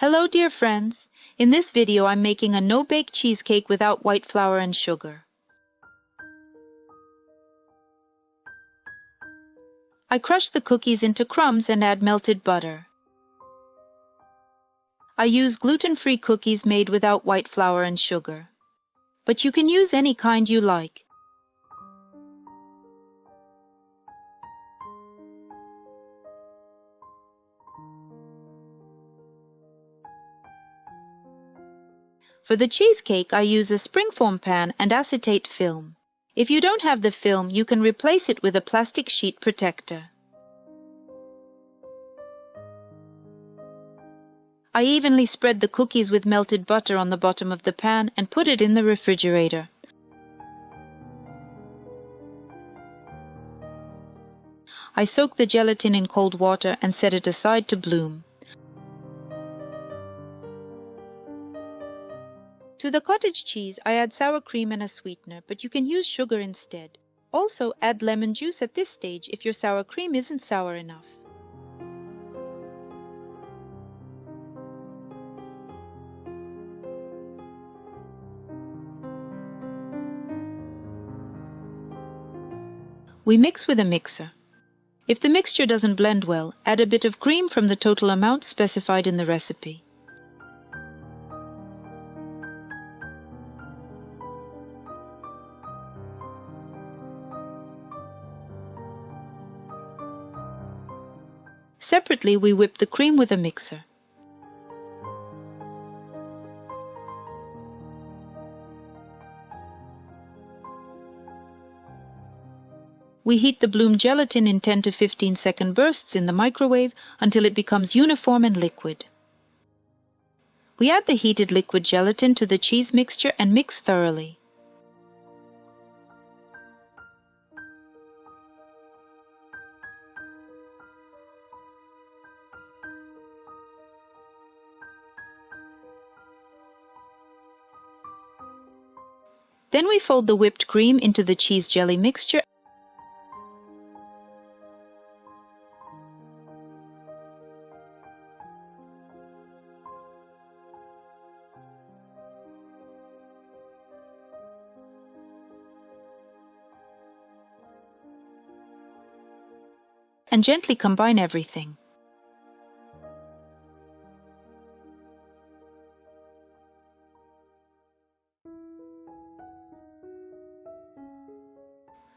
Hello dear friends! In this video I'm making a no-bake cheesecake without white flour and sugar. I crush the cookies into crumbs and add melted butter. I use gluten-free cookies made without white flour and sugar. But you can use any kind you like. For the cheesecake, I use a springform pan and acetate film. If you don't have the film, you can replace it with a plastic sheet protector. I evenly spread the cookies with melted butter on the bottom of the pan and put it in the refrigerator. I soak the gelatin in cold water and set it aside to bloom. To the cottage cheese, I add sour cream and a sweetener, but you can use sugar instead. Also, add lemon juice at this stage if your sour cream isn't sour enough. We mix with a mixer. If the mixture doesn't blend well, add a bit of cream from the total amount specified in the recipe. Separately, we whip the cream with a mixer. We heat the bloom gelatin in 10 to 15 second bursts in the microwave until it becomes uniform and liquid. We add the heated liquid gelatin to the cheese mixture and mix thoroughly. Then we fold the whipped cream into the cheese jelly mixture and gently combine everything.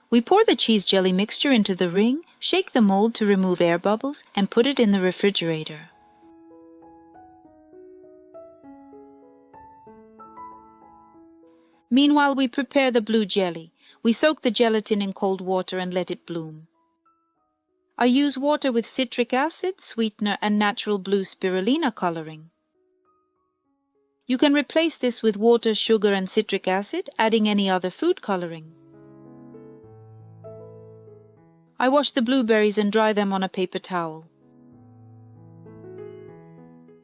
We pour the cheese jelly mixture into the ring, shake the mold to remove air bubbles, and put it in the refrigerator. Meanwhile, we prepare the blue jelly. We soak the gelatin in cold water and let it bloom. I use water with citric acid, sweetener, and natural Blue Spirulina coloring. You can replace this with water, sugar, and citric acid, adding any other food coloring. I wash the blueberries and dry them on a paper towel.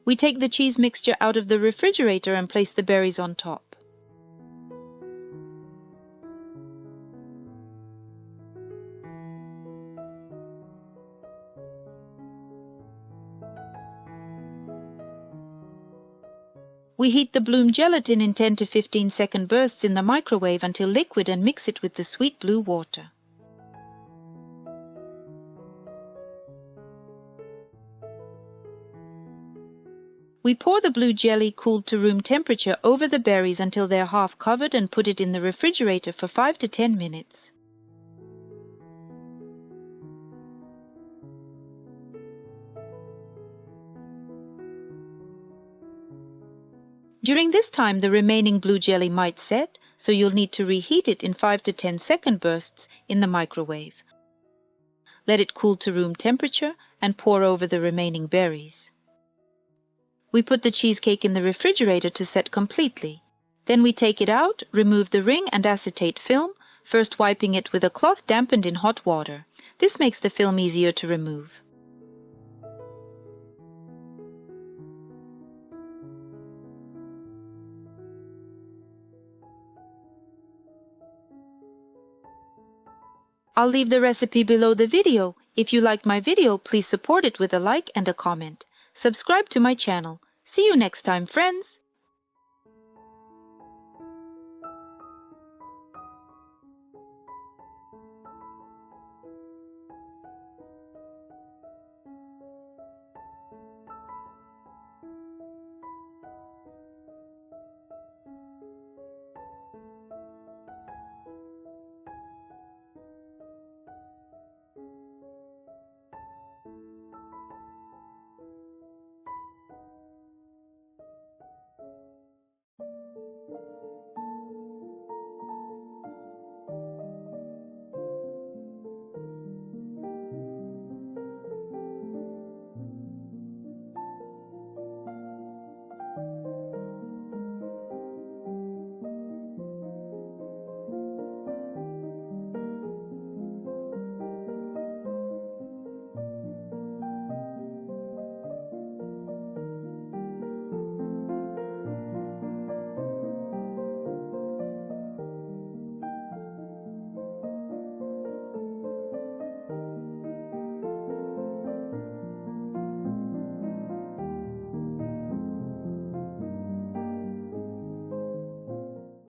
We take the cheese mixture out of the refrigerator and place the berries on top. We heat the bloom gelatin in 10 to 15 second bursts in the microwave until liquid and mix it with the sweet blue water. We pour the blue jelly cooled to room temperature over the berries until they're half covered and put it in the refrigerator for 5 to 10 minutes. During this time, the remaining blue jelly might set, so you'll need to reheat it in 5 to 10 second bursts in the microwave. Let it cool to room temperature and pour over the remaining berries. We put the cheesecake in the refrigerator to set completely. Then we take it out, remove the ring and acetate film, first wiping it with a cloth dampened in hot water. This makes the film easier to remove. I'll leave the recipe below the video. If you liked my video, please support it with a like and a comment. Subscribe to my channel. See you next time, friends!